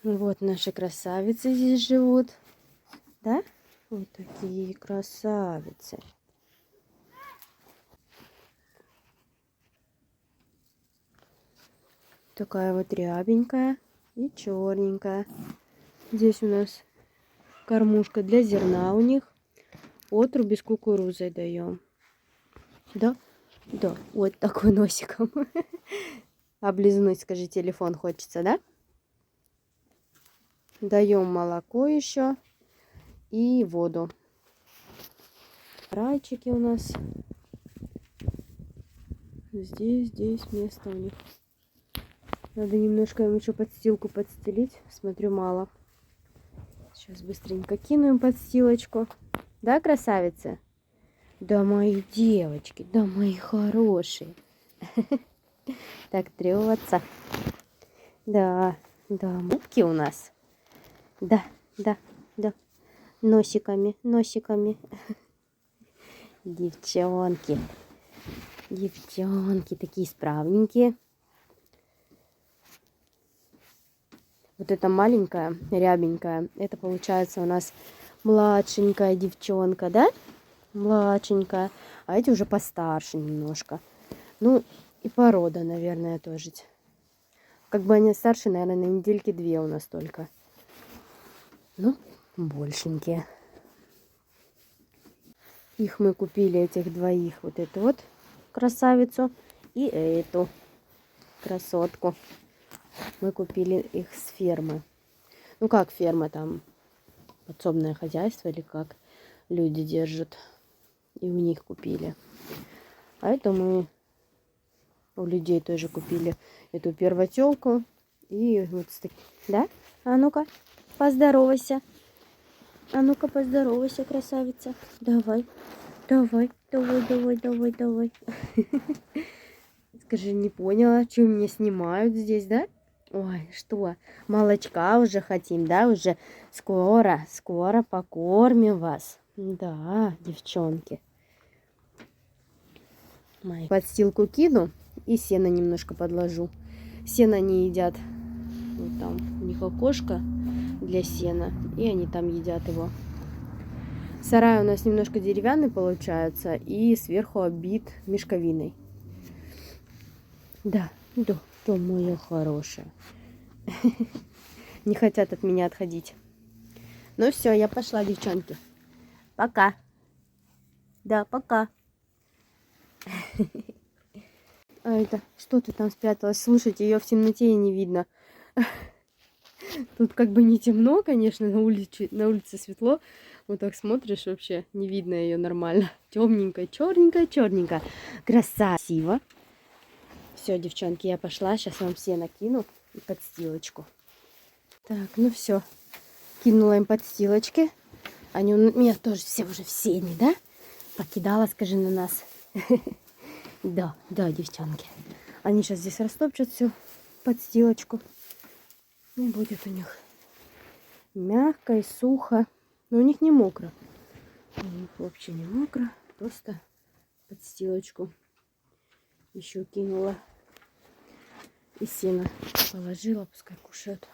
Вот наши красавицы здесь живут. Да? Вот такие красавицы. Такая вот рябенькая и черненькая. Здесь у нас кормушка для зерна у них. Отруби с кукурузой даем. Да? Да. Вот такой носиком. Облизнуть, скажи, телефон хочется, да? Даем молоко еще и воду. Райчики у нас. Здесь место у них. Надо немножко им еще подстилку подстелить. Смотрю, мало. Сейчас быстренько кину им подстилочку. Да, красавицы? Да, мои девочки, да, мои хорошие. Так трется. Да, мутки у нас. Да. Носиками. Девчонки. Девчонки такие справненькие. Вот эта маленькая, рябенькая, это получается у нас младшенькая девчонка, да? Младшенькая. А эти уже постарше немножко. Ну, и порода, наверное, тоже. Как бы они старше, наверное, на недельки 2 у нас только. Ну, большенькие. Их мы купили, этих двоих. Вот эту вот красавицу и эту красотку. Мы купили их с фермы. Ну, как ферма там? Подсобное хозяйство или как люди держат. И у них купили. А это мы у людей тоже купили эту первотелку. И вот с таким. Да? А ну-ка, поздоровайся. А ну-ка, поздоровайся, красавица. Давай. Скажи, не поняла, что меня снимают здесь, да? Ой, что? Молочка уже хотим, да? Уже скоро покормим вас. Да, девчонки. Мои. Подстилку кину и сено немножко подложу. Сено они едят. Вот там у них окошко для сена. И они там едят его. Сарай у нас немножко деревянный получается. И сверху оббит мешковиной. Да, моя хорошая. Не хотят от меня отходить. Ну все, я пошла, девчонки. Пока. Да, пока. А это, что ты там спряталась? Слушайте, ее в темноте и не видно. Тут как бы не темно, конечно, на улице светло. Вот так смотришь, вообще не видно ее нормально. Темненькая, черненькая. Красиво. Все, девчонки, я пошла. Сейчас вам все накину и подстилочку. Так, ну все. Кинула им подстилочки. Они у меня тоже все уже в сене, да? Покидала, скажи, на нас. Да, девчонки. Они сейчас здесь растопчут всю подстилочку. И будет у них мягко и сухо. Но у них не мокро. У них вообще не мокро. Просто подстилочку еще кинула. И сено положила, пускай кушают.